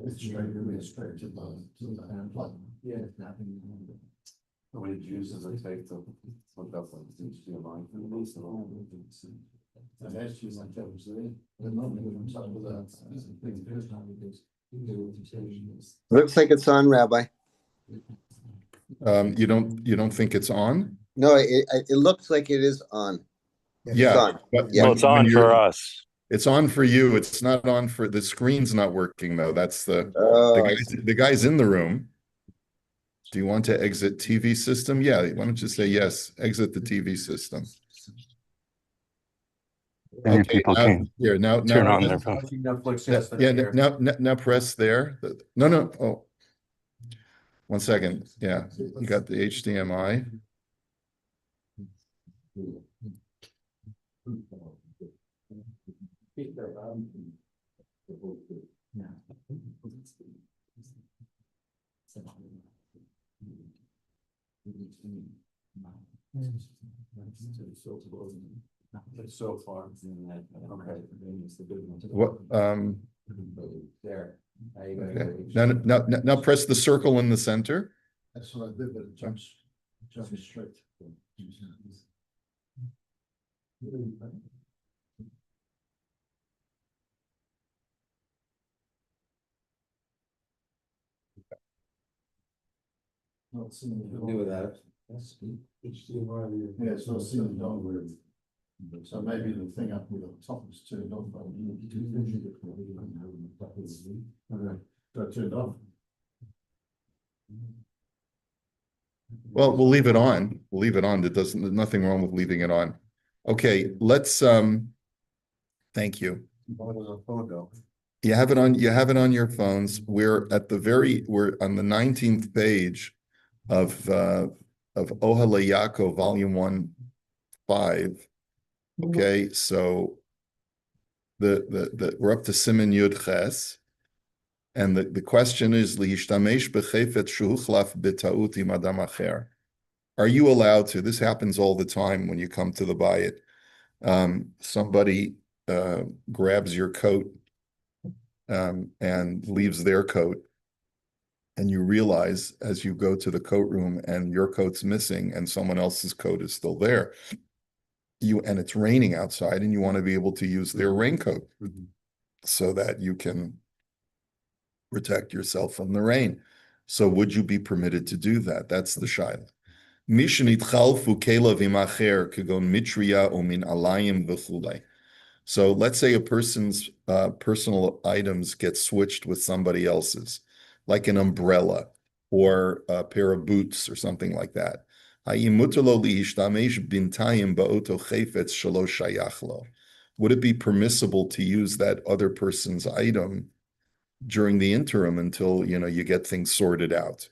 It's straight to the plug. Yeah. The way it uses it, take to look up like HDMI for the least of all. And that's just like that was there. They're not moving on top of that. That's the thing, the first time it is. Looks like it's on, Rabbi. You don't think it's on? No, it looks like it is on. It's Yeah, on. but Yeah. Well, it's on for us. It's on for you. It's not on for the screen's not working though. That's the Oh, the guy's in the room. Do you want to exit TV system? Yeah, why don't you say yes? Exit the TV system. Many Okay, people now, can here now turn on now, their phone. Netflix, yeah, now press there. No. Oh, 1 second. Yeah, you got the HDMI. So far. Okay. What There. okay. Now press the circle in the center. That's what I did, but it jumps straight. Not seeing it. Do with that. Yeah, it's not seeing it downward. So maybe the thing up with the top is turned off. Okay, so turned off. Well, we'll leave it on. We'll leave it on. There's nothing wrong with leaving it on. Okay, let's thank you. You have it on your phones. We're on the 19th page of Ohale Yaakov, volume 1-5. Okay, so we're up to Siman Yud Ches. And the question is, Lihishtamesh b'chefetz shehuchlaf b'ta'ut im adam acher. Are you allowed to? This happens all the time when you come to the bayit. Somebody grabs your coat and leaves their coat, and you realize as you go to the coat room and your coat's missing and someone else's coat is still there. And it's raining outside, and you want to be able to use their raincoat so that you can protect yourself from the rain. So would you be permitted to do that? That's the shaila. So let's say a person's personal items get switched with somebody else's, like an umbrella or a pair of boots or something like that. Would it be permissible to use that other person's item during the interim until you get things sorted out?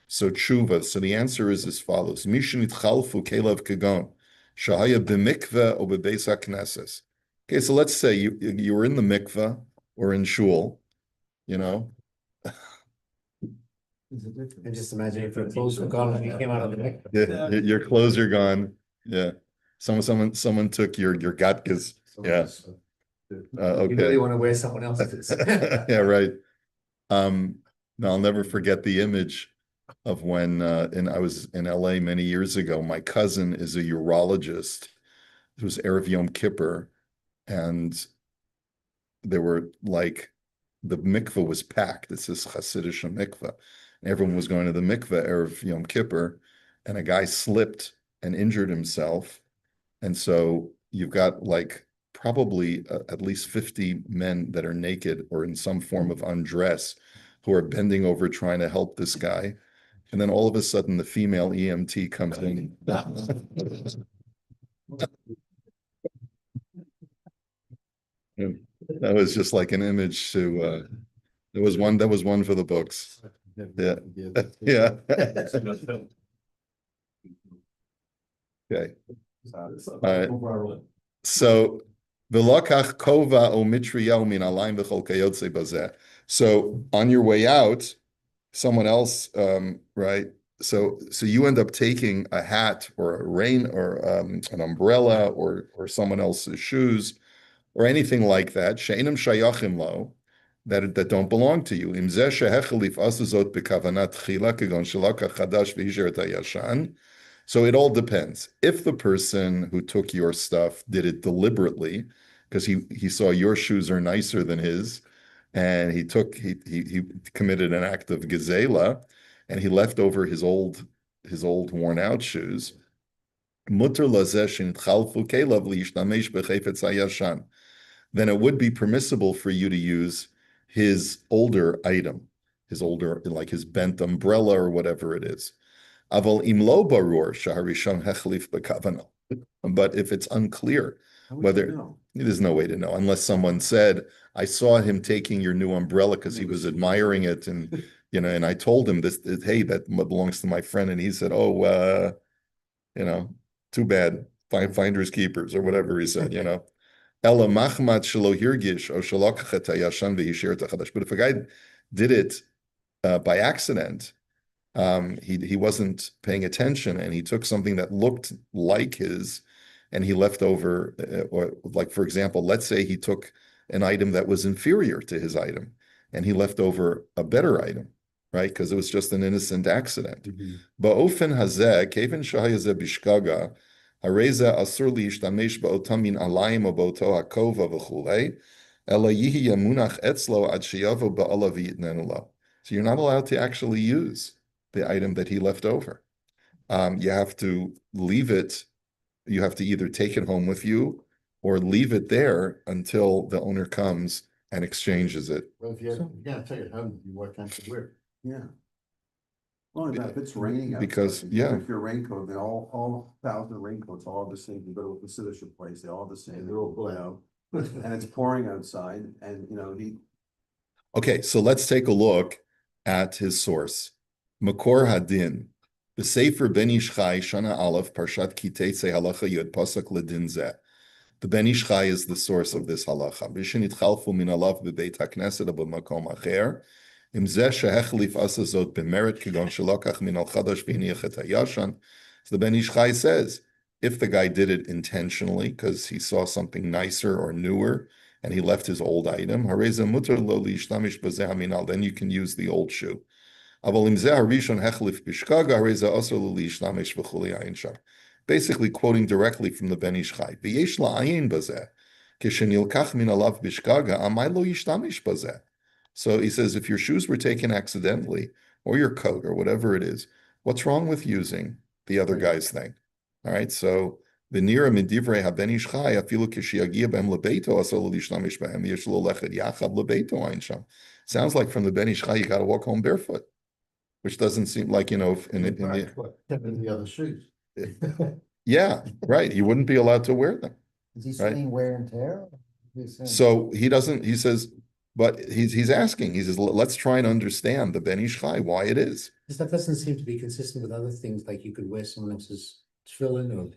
So tshuva. So the answer is as follows: Mishnit chalfu kelev kagon shahaya b'mikveh or b'beis hakneses. Okay, so let's say you were in the mikveh or in shul, And just imagine if your clothes were gone when you came out of the mikveh. Yeah, your clothes are gone. Yeah, someone took your gatkes. Yeah. You Okay. really want to wear someone else's. Yeah, right. No, I'll never forget the image of when I was in LA many years ago. My cousin is a urologist. It was Erev Yom Kippur, and there were the mikveh was packed. It's this Hasidic mikveh. And everyone was going to the mikveh Erev Yom Kippur, and a guy slipped and injured himself. And so you've got probably at least 50 men that are naked or in some form of undress who are bending over trying to help this guy. And then all of a sudden the female EMT comes in. That was just like an image to there was one for the books. Yeah. Yeah. Okay. All right. So v'lakach kova o mitriya min alayim v'chol kayotze bazeh. So on your way out, someone else, right? So you end up taking a hat or a rain or an umbrella or someone else's shoes or anything like that. She'enim shayachim lo, that don't belong to you. Im zeh shehechelif asazot bekavanat tchila kegon shelaka chadash v'hisher et hayashan. So it all depends. If the person who took your stuff did it deliberately, because he saw your shoes are nicer than his, and he committed an act of gezela, and he left over his old worn out shoes. Mutter lazeh shenitchalfu kelav liyishtamesh bechayfetz hayashan. Then it would be permissible for you to use his older item, like his bent umbrella or whatever it is. Aval imlo barur shaharishon hechlif bekavana. But if it's unclear whether there's no way to know unless someone said, I saw him taking your new umbrella because he was admiring it, and and I told him this, hey, that belongs to my friend, and he said, oh, too bad, finders keepers or whatever he said, Ella machmat shelo hirgish or shalokachet hayashan v'yishir chadash. But if a guy did it by accident, he wasn't paying attention, and he took something that looked like his, and he left over, or like, for example, let's say he took an item that was inferior to his item, and he left over a better item, right? Because it was just an innocent accident. Ba'ofen hazeh, keven shahayazeh bishkaga, hareza asur liyishtamesh ba'otam min alayim o ba'oto hakova v'chulei, ela yihi yamunach etzlo ad sheyavo ba'ala v'yitnenu lo. So you're not allowed to actually use the item that he left over. You have to leave it. You have to either take it home with you or leave it there until the owner comes and exchanges it. Well, if you're gonna take it home, you work out to wear. Yeah. Well, if it's raining outside, Because, you yeah. take your raincoat, they all 1,000 raincoats, all the same. You go to a facility place, they're all the same. They're all blue. And it's pouring outside, and Okay, so let's take a look at his source. Makor Hadin, the Sefer Ben Ish Chai, Shana Aleph, Parshat Kitei Tzei Halacha Yud Pasuk Ledin Zeh. The Ben Ish Chai is the source of this halacha. B'shin itchalfu min alav b'beit hakneset b'makom acher. Im zeh shehechlif asazot b'merit kigon shelokach min al chadash v'hiniach et hayashan. So the Ben Ish Chai says, if the guy did it intentionally because he saw something nicer or newer, and he left his old item, hareza mutar lo lishtamish b'zeh haminal, then you can use the old shoe. Basically quoting directly from the Ben Ish Chai. So he says, if your shoes were taken accidentally, or your coat, or whatever it is, what's wrong with using the other guy's thing? All right, so the nira midivrei haben ish chai afilu kishiagia b'hem lebeito asol lishnamish b'hem yesh lo lechet yachad lebeito ein sham. Sounds like from the Ben Ish Chai you got to walk home barefoot, which doesn't seem like in The other shoes. Yeah, right. You wouldn't be allowed to wear them. Is he Right. saying wear and tear? So he doesn't. He says, but he's asking. He says, let's try and understand the Ben Ish Chai, why it is. Because that doesn't seem to be consistent with other things, like you could wear someone else's tefillin or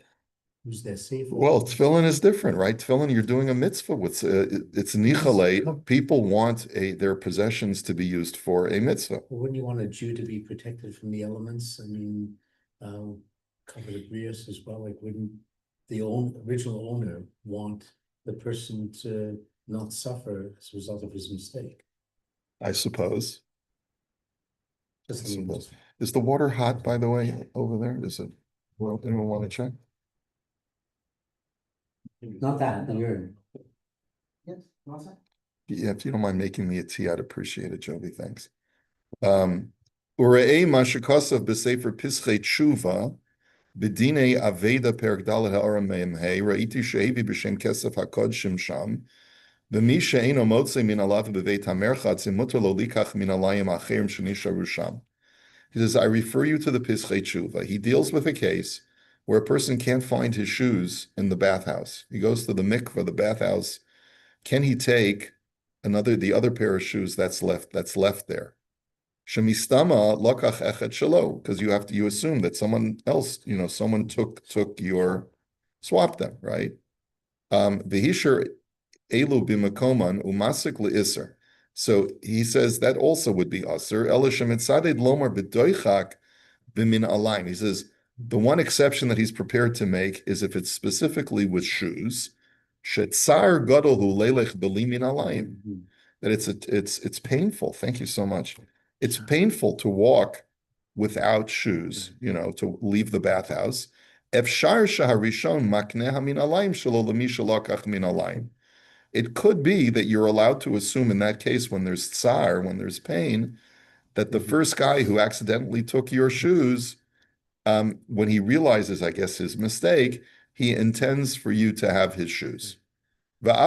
use their sefer. Well, tefillin is different, right? Tefillin, you're doing a mitzvah with it's nichale. People want their possessions to be used for a mitzvah. Well, wouldn't you want a Jew to be protected from the elements? I mean, covered the brios as well. Like, wouldn't the original owner want the person to not suffer as a result of his mistake? I suppose. Just Suppose. Is the water hot, by the way, over there? Is it? Well, anyone want to check? not that, the urine. Yes, what's that? Yeah, if you don't mind making me a tea, I'd appreciate it, Joby. Thanks. Ure'ei mashikosav b'sefer pischei tshuva b'dinei aveda perak dalet ha'oram me'em hei ra'iti she'evi b'shem kesef hakod shimsham v'mi she'eino motzei min alav b'veit hamerchatz imuter lo likach min alayim acherim shenisharu sham. He says, I refer you to the pischei tshuva. He deals with a case where a person can't find his shoes in the bathhouse. He goes to the mikveh, the bathhouse. Can he take the other pair of shoes that's left there? Shemistama lokach echet shelo, because you assume that someone else, someone took swapped them, right? V'hisher elu b'makoman umasik le'isr. So he says that also would be usr. Elishem etzaded lomar b'doichak b'min alayim. He says the one exception that he's prepared to make is if it's specifically with shoes. Shetzar gadol hu lelech b'li min alayim. that it's painful. Thank you so much. It's painful to walk without shoes, to leave the bathhouse. Efshar shaharishon makneh min alayim shelo lemi shelokach min alayim. It could be that you're allowed to assume in that case, when there's tsar, when there's pain, that the first guy who accidentally took your shoes, when he realizes, I guess, his mistake, he intends for you to have his shoes. But the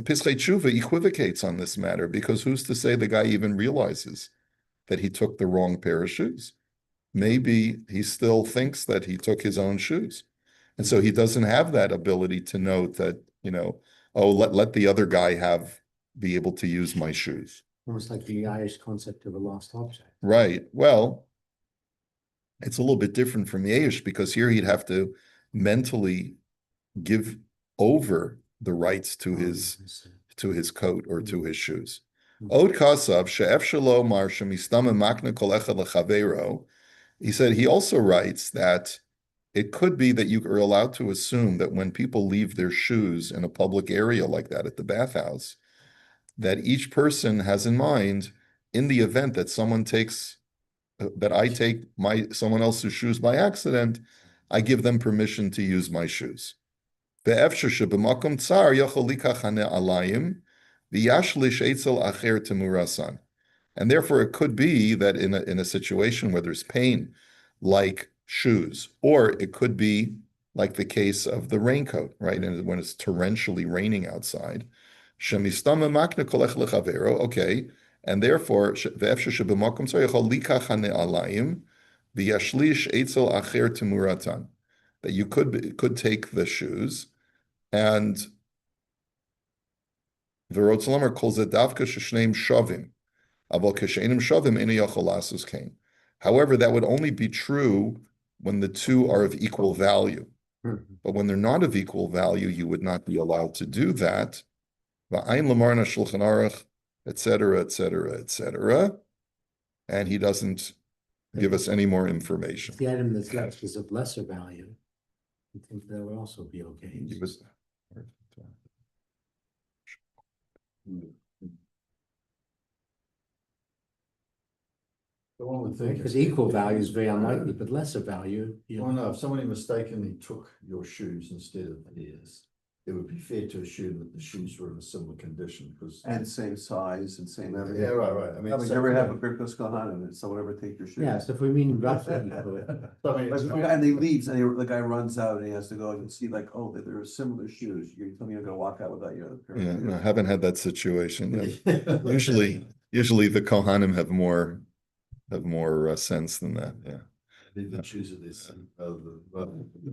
Pischei Tshuva equivocates on this matter, because who's to say the guy even realizes that he took the wrong pair of shoes? Maybe he still thinks that he took his own shoes. And so he doesn't have that ability to note that, oh, let the other guy be able to use my shoes. Almost like the Irish concept of a lost object. Right. Well, it's a little bit different from Yeish, because here he'd have to mentally give over the rights to his coat or to his shoes. Od kasav she'ef shelo mar shemistama makna kol echad lechavero. He said he also writes that it could be that you are allowed to assume that when people leave their shoes in a public area like that at the bathhouse, that each person has in mind, in the event that that I take someone else's shoes by accident, I give them permission to use my shoes. And therefore, it could be that in a situation where there's pain, like shoes, or it could be like the case of the raincoat, right? And when it's torrentially raining outside, okay, and therefore, that you could take the shoes, and the Rotzelamar calls it davka sheshneim shavim. However, that would only be true when the two are of equal value. But when they're not of equal value, you would not be allowed to do that. Etc., etc., etc. And he doesn't give us any more information. If the item that's left is of lesser value, I think that would also be okay. The one would think. Because equal value is very unlikely, but lesser value, Well, no, if somebody mistakenly took your shoes instead of his, it would be fair to assume that the shoes were of a similar condition, because. And same size and same everything. Yeah, right. I mean. Did you ever have a Birkus Kohanim and someone ever take your shoes? yeah, so if we mean roughly equal, I mean, it's not- And he leaves and the guy runs out and he has to go and see like, oh, there are similar shoes. You're telling me you're gonna walk out without your other pair of Yeah, shoes? no, I haven't had that situation. Usually the Kohanim have more sense than that. Yeah. The shoes of this, in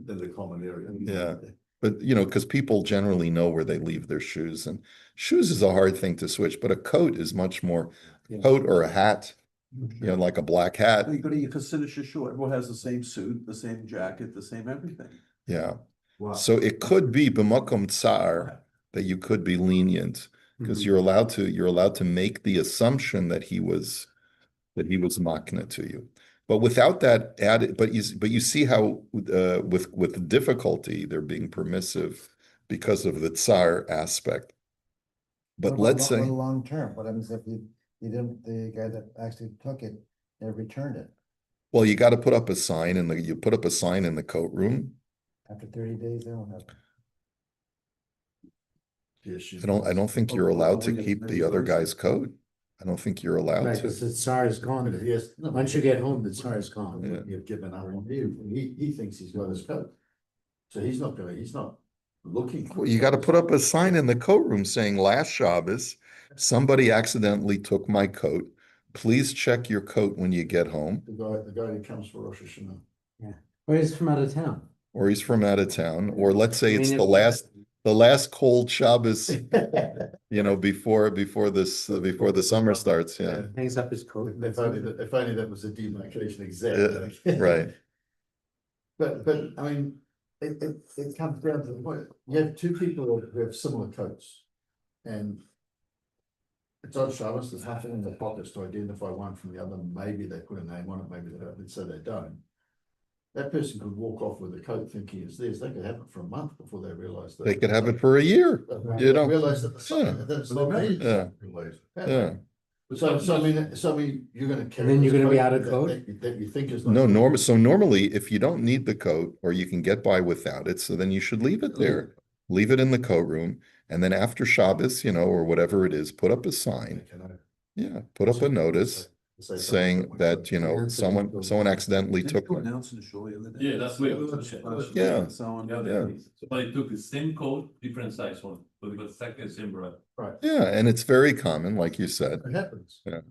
the common area. Yeah. But because people generally know where they leave their shoes, and shoes is a hard thing to switch, but a coat is much more. Yeah. Coat or a hat, like a black hat. You go to your consider shoe. Everyone has the same suit, the same jacket, the same everything. Yeah. Wow. So it could be b'makom tsar that you could be lenient, because you're allowed to make the assumption that he was makna to you. But without that added, but you see how with difficulty they're being permissive because of the tsar aspect. But let's say long term, what happens if the guy that actually took it and returned it well, you got to put up a sign you put up a sign in the coat room. after 30 days? They don't have. I don't think you're allowed to keep the other guy's coat. I don't think you're allowed right, to. because the tsar is gone. Yes. Once you get home, the tsar is gone. Yeah. You've given up on him. He thinks he's got his coat. So he's not looking. Well, you got to put up a sign in the coat room saying, "Last Shabbos, somebody accidentally took my coat. Please check your coat when you get home." The guy who comes for Rosh Hashanah. Or he's from out of town. Or he's from out of town, or let's say it's I mean, the last cold Shabbos, before the summer starts. Yeah, Hangs up his coat. If only that was a demarcation exact. right. But I mean, it comes down to the point. You have two people who have similar coats, and it's on Shabbos. There's nothing in the pockets to identify one from the other. Maybe they put a name on it. Maybe they don't. So they don't. that person could walk off with a coat thinking it's theirs. They could have it for a month before they realise that. They could have it for a year, you know? Realise that Yeah. that it's not theirs. Yeah. So I mean, you're gonna carry. then you're this gonna be coat out of that- coat? That you think is. not No, yours. so normally, if you don't need the coat or you can get by without it, so then you should leave it there. Leave it in the coat room, and then after Shabbos, you know, or whatever it is, put up a sign. Yeah, put up a notice saying that, you know, someone accidentally Didn't took you one. announce in the show the other day? Yeah, that's way. Yeah. Someone. Yeah. Somebody took the same coat, different size one, but it was second same brand. Yeah, and it's very common, like you said. It happens. It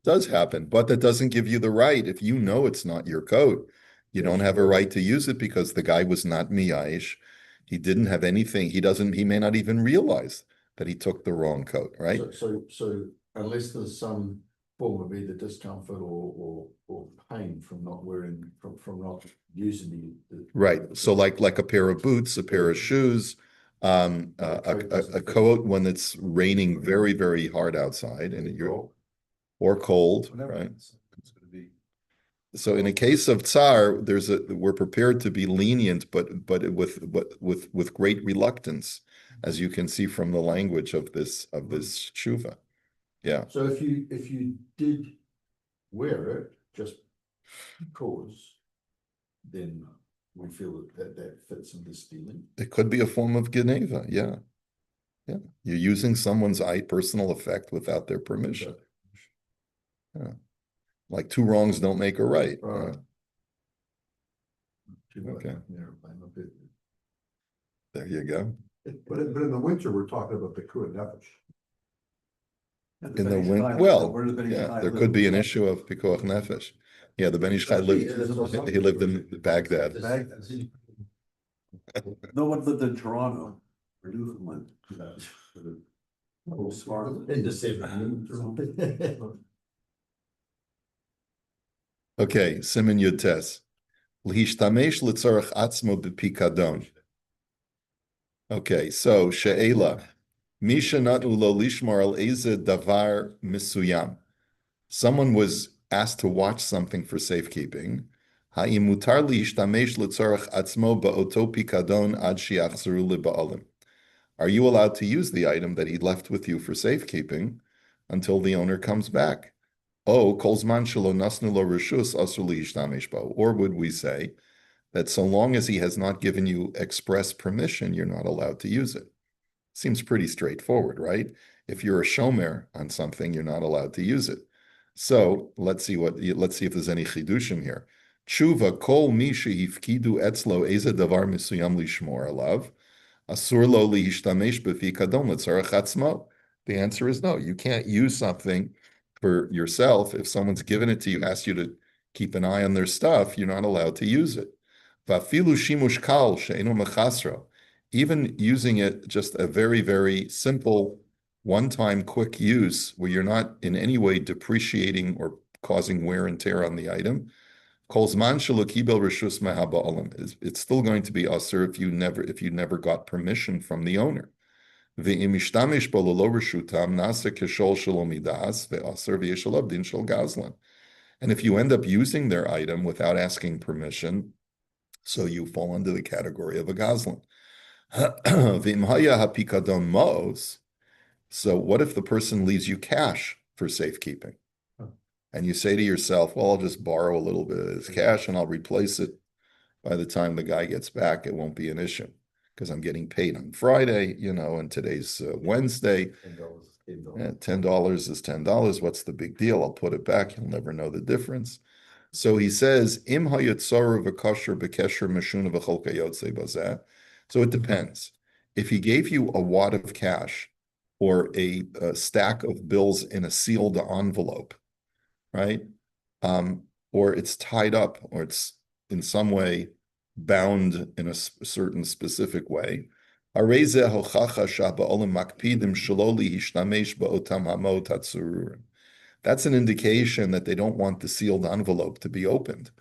does happen, but that doesn't give you the right. If you know it's not your coat, you don't have a right to use it because the guy was not miyash. He didn't have anything. He may not even realize that he took the wrong coat, right? So unless there's some form of either discomfort or pain from not wearing, from not using the. Right. So like a pair of boots, a pair of shoes, a coat when it's raining very, very hard outside and or cold, Whatever right? it's gonna be. So in a case of tsar, we're prepared to be lenient, but with great reluctance, as you can see from the language of this tshuva. Yeah. So if you did wear it just because, then we feel that fits in this stealing. It could be a form of geneva. Yeah. Yeah. You're using someone's personal effect without their permission. Yeah. Like two wrongs don't make a right. Right. Okay. Yeah, There you go. But in the winter, we're talking about the Kura Nefesh. In the wind, well, yeah, there could be an issue of pikuach nefesh. Yeah, the Ben Ish Chai he lived in Baghdad. No one lived in Toronto or Newfoundland. Smart. In December. Okay, Siman Yud Tes. L'hishtamesh l'tzorach atzmo b'pikadon. Okay, so she'ela. Misha natnu lo lishmar al eze davar misuyam. Someone was asked to watch something for safekeeping. Ha'im mutar l'hishtamesh l'tzorach atzmo ba'oto pikadon ad shiachzeru liba'alim. Are you allowed to use the item that he left with you for safekeeping until the owner comes back? Oh, kolzman shelo nasnu lo reshus asur l'hishtamesh bo. Or would we say that so long as he has not given you express permission, you're not allowed to use it? Seems pretty straightforward, right? If you're a shomer on something, you're not allowed to use it. So let's see if there's any chidushim here. Tshuva kol mi shehifkidu etzlo eze davar misuyam lishmor alav asur lo lihishtamesh b'fikadon letzarach atzmo. The answer is no. You can't use something for yourself. If someone's given it to you, asked you to keep an eye on their stuff, you're not allowed to use it. Vafilu shimush kal she'enu mechasro. Even using it just a very, very simple one-time quick use where you're not in any way depreciating or causing wear and tear on the item. Kolzman shalokibel reshus mehaba'alim. It's still going to be asur if you never got permission from the owner. Ve'imishtamish bo lelo reshutam nasa keshol shalomidas ve'asur v'yeshalav din shel gazlan. And if you end up using their item without asking permission, so you fall under the category of a gazlan. So what if the person leaves you cash for safekeeping? And you say to yourself, well, I'll just borrow a little bit of this cash and I'll replace it by the time the guy gets back. It won't be an issue because I'm getting paid on Friday, and today's Wednesday. $10 is $10. What's the big deal? I'll put it back. You'll never know the difference. So he says, Im hayatzaru v'kasher b'kesher meshuna v'cholka yotzei bazeh. So it depends. If he gave you a wad of cash or a stack of bills in a sealed envelope, right? Or it's tied up, or it's in some way bound in a certain specific way. That's an indication that they don't want the sealed envelope to be opened,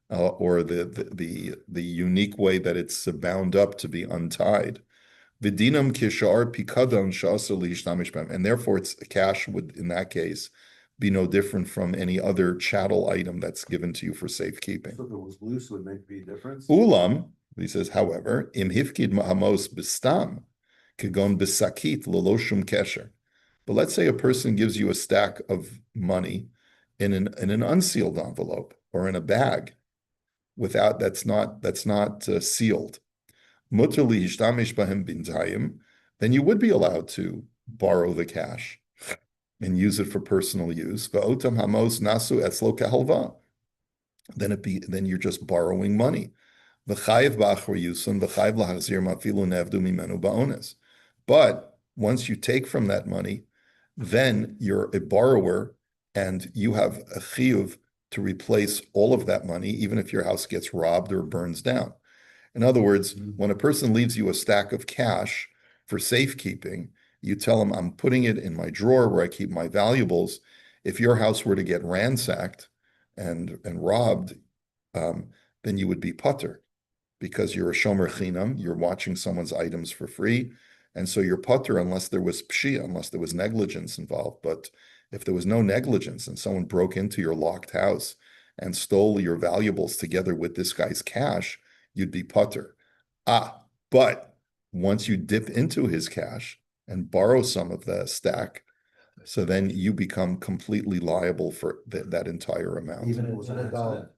or the unique way that it's bound up to be untied. And therefore, it's cash would in that case be no different from any other chattel item that's given to you for safekeeping. So if it was loose, it would make a difference. Ulam, he says, however, im hifkid ma'amos bistam, kagon bisakit lelo shum kesher. But let's say a person gives you a stack of money in an unsealed envelope or in a bag, without that's not sealed. Mutter li yishtamish bahem bintayim, then you would be allowed to borrow the cash and use it for personal use. Va'otam hamos nasu etzlo kehalva. Then you're just borrowing money. V'chayev ba'achor yusun v'chayev lahachzir mafilu nevdu mimenu ba'ones. But once you take from that money, then you're a borrower and you have a chiyuv to replace all of that money, even if your house gets robbed or burns down. In other words, when a person leaves you a stack of cash for safekeeping, you tell them, I'm putting it in my drawer where I keep my valuables. If your house were to get ransacked and robbed, then you would be putter, because you're a shomer chinam, you're watching someone's items for free, and so you're putter unless there was pshia, unless there was negligence involved. But if there was no negligence and someone broke into your locked house and stole your valuables together with this guy's cash, you'd be putter. But once you dip into his cash and borrow some of the stack, so then you become completely liable for that entire amount. Even It if was it's an a dollar. accident.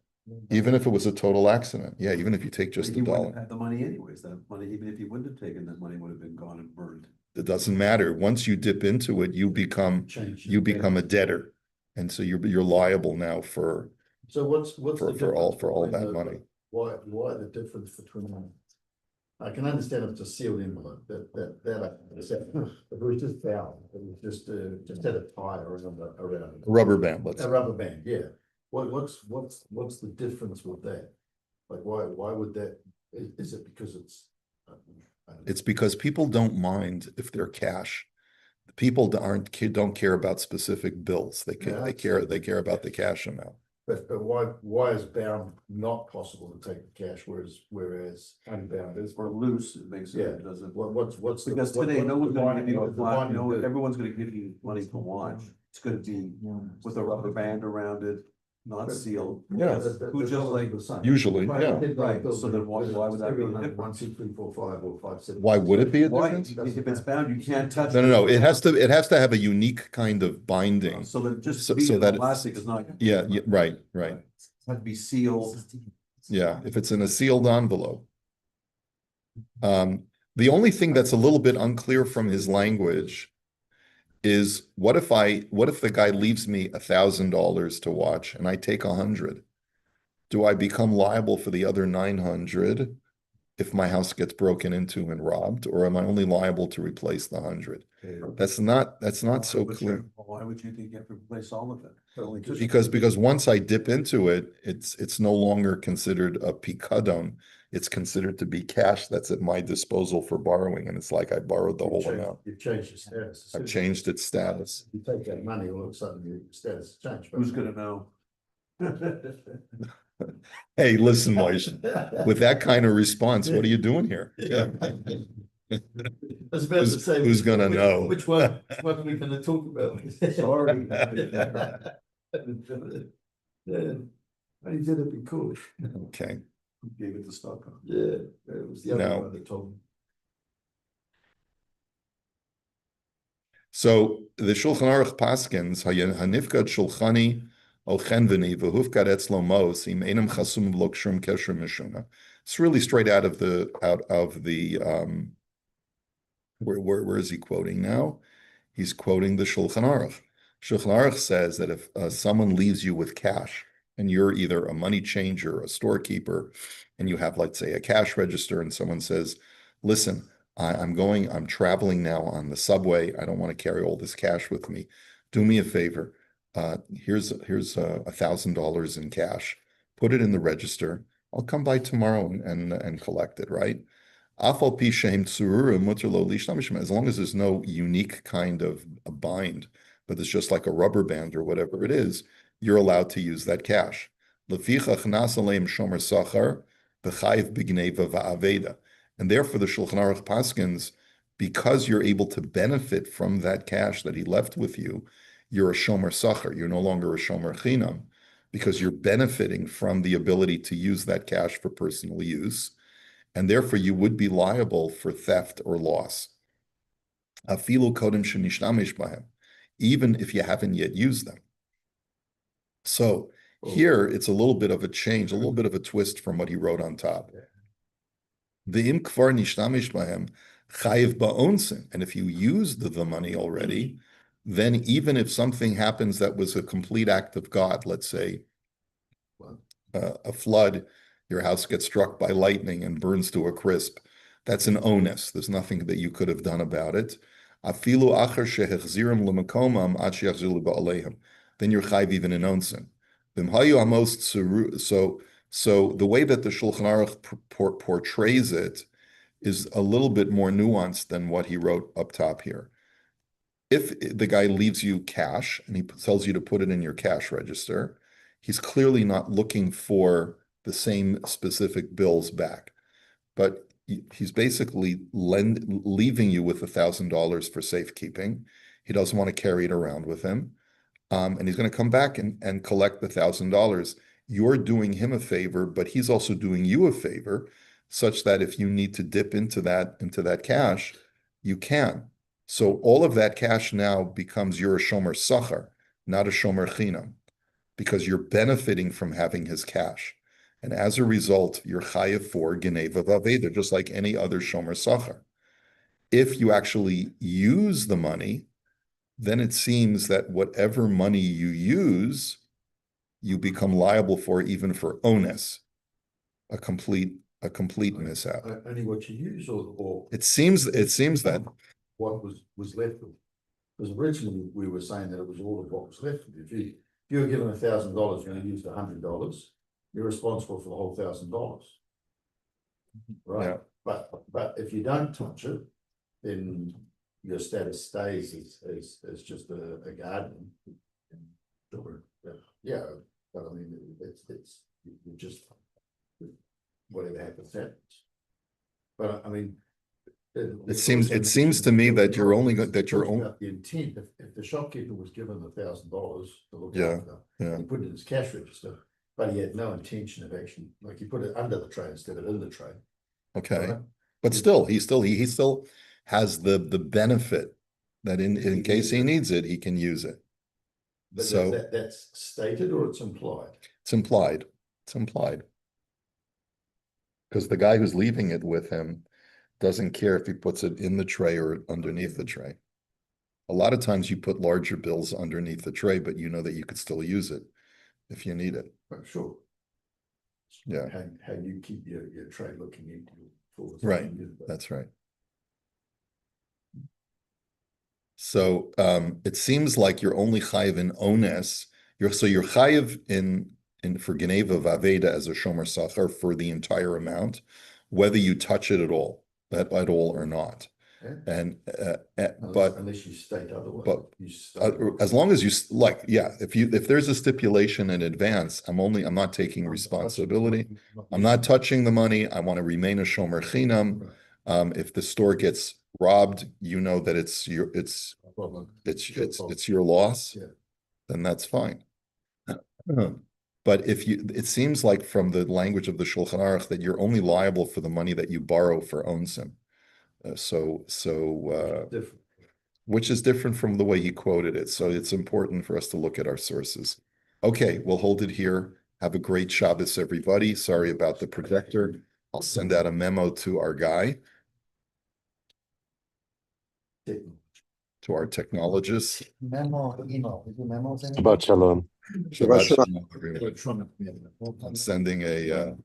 Even if it was a total accident. Yeah, even if you take just He a wouldn't dollar. have had the money anyways, that money, even if he wouldn't have taken that money, would have been gone and burned. It doesn't matter. Once you dip into it, you become a debtor. And so you're liable now for So what's the for all difference that between money. Why the difference between them? I can understand if it's a sealed envelope, that I can accept. If it was just foul, it was just had a tie around it. Rubber band, let's A say. rubber band, yeah. What's the difference with that? Like, why would that, is it because it's? It's because people don't mind if they're cash. People don't care about specific bills. They care about the cash amount. But why is bound not possible to take the cash, whereas unbound is? Or loose, it makes Yeah. it, doesn't. What's the? Because today, no one's gonna give you a flat, no, everyone's gonna give you money to watch. It's gonna be with a rubber band around it, not sealed. Yeah. Who just like, Usually, yeah. Right, so then why would that be a Everyone had difference? 1, 2, 3, 4, 5, or 5, 6. Why would it be a why, difference? if it's bound, you can't touch. No. It has to have a unique kind of binding. So that just So being that plastic is not. Yeah, right. Had to be sealed. Yeah, if it's in a sealed envelope. The only thing that's a little bit unclear from his language is what if the guy leaves me $1,000 to watch and I take 100? Do I become liable for the other 900 if my house gets broken into and robbed, or am I only liable to replace the 100? That's not so clear. Why would you think you have to replace all of it? Because once I dip into it, it's no longer considered a picadon. It's considered to be cash that's at my disposal for borrowing, and it's like I borrowed the whole amount. You've changed your status. I've changed its status. You take that money, all of a sudden your status has changed. Who's gonna know? Hey, listen, Moshe, with that kind of response, what are you doing here? Yeah. I was about to say. Who's gonna know? Which one are we gonna talk about? Sorry. Yeah, I did it be cool. Okay. Who gave it to Stockholm? Yeah, it was the other No. one that told me. So the Shulchan Aruch paskins hanifkad shulchani ochenveni v'hufkad etzlo mos im enam chasum v'lokshum kesher mishuna. It's really straight out of the where is he quoting now? He's quoting the Shulchan Aruch. Shulchan Aruch says that if someone leaves you with cash and you're either a money changer, a storekeeper, and you have, let's say, a cash register, and someone says, listen, I'm traveling now on the subway. I don't want to carry all this cash with me. Do me a favor. Here's $1,000 in cash. Put it in the register. I'll come by tomorrow and collect it, right? As long as there's no unique kind of a bind, but it's just like a rubber band or whatever it is, you're allowed to use that cash. And therefore, the Shulchan Aruch paskins, because you're able to benefit from that cash that he left with you, you're a shomer sacher. You're no longer a shomer chinam because you're benefiting from the ability to use that cash for personal use, and therefore you would be liable for theft or loss. Afilu kodem shenishtamish bahem, even if you haven't yet used them. So here it's a little bit of a change, a little bit of a twist from what he wrote on top. Ve'im kvar nishtamish bahem chayiv ba'onsin, and if you used the money already, then even if something happens that was a complete act of God, let's say a flood, your house gets struck by lightning and burns to a crisp, that's an onus. There's nothing that you could have done about it. Afilu acher shehechzirim l'makomam ad she'yachziru ba'aleihem. Then you're chayv even in onsen. So the way that the Shulchan Aruch portrays it is a little bit more nuanced than what he wrote up top here. If the guy leaves you cash and he tells you to put it in your cash register, he's clearly not looking for the same specific bills back, but he's basically leaving you with $1,000 for safekeeping. He doesn't want to carry it around with him. And he's going to come back and collect the $1,000. You're doing him a favor, but he's also doing you a favor, such that if you need to dip into that cash, you can. So all of that cash now becomes you're a shomer sachar, not a shomer chinam, because you're benefiting from having his cash. And as a result, you're chayav for geneva v'aveda, just like any other shomer sachar. If you actually use the money, then it seems that whatever money you use, you become liable for, even for onus, a complete mishap. Only what you use or It seems that what was left of. Because originally we were saying that it was all of what was left. If you were given $1,000 and you used $100, you're responsible for the whole $1,000. Right. Yeah. But if you don't touch it, then your status stays as just a garden. Yeah, but I mean, it's you just whatever happens happens. But I mean, it seems to me that you're only the intent. If the shopkeeper was given $1,000 to look after, yeah. he put it in his cash register, but he had no intention of actually, like, he put it under the tray instead of in the tray. Okay, Right? but still, he still has the benefit that in case he needs it, he can use it. But So that's stated or it's implied? It's implied. It's implied. Because the guy who's leaving it with him doesn't care if he puts it in the tray or underneath the tray. A lot of times you put larger bills underneath the tray, but you know that you could still use it if you need it. Sure. Yeah. How you keep your tray looking empty. Right. That's right. So it seems like you're only chayiv in ones. You're chayiv in for geneva v'aveda as a shomer sachar for the entire amount, whether you touch it at all or not. Yeah. And unless you state otherwise. But as long as you if there's a stipulation in advance, I'm not taking responsibility. I'm not touching the money. I want to remain a shomer chinam. If the store gets robbed, you know that it's your loss. Yeah. Then that's fine. But it seems like from the language of the Shulchan Aruch that you're only liable for the money that you borrow for onsim. Which is different from the way he quoted it. So it's important for us to look at our sources. Okay, we'll hold it here. Have a great Shabbos, everybody. Sorry about the projector. I'll send out a memo to our guy, to our technologist. Memo, email, is the memo? Shabbat shalom. Shabbat shalom, everyone. I'm sending a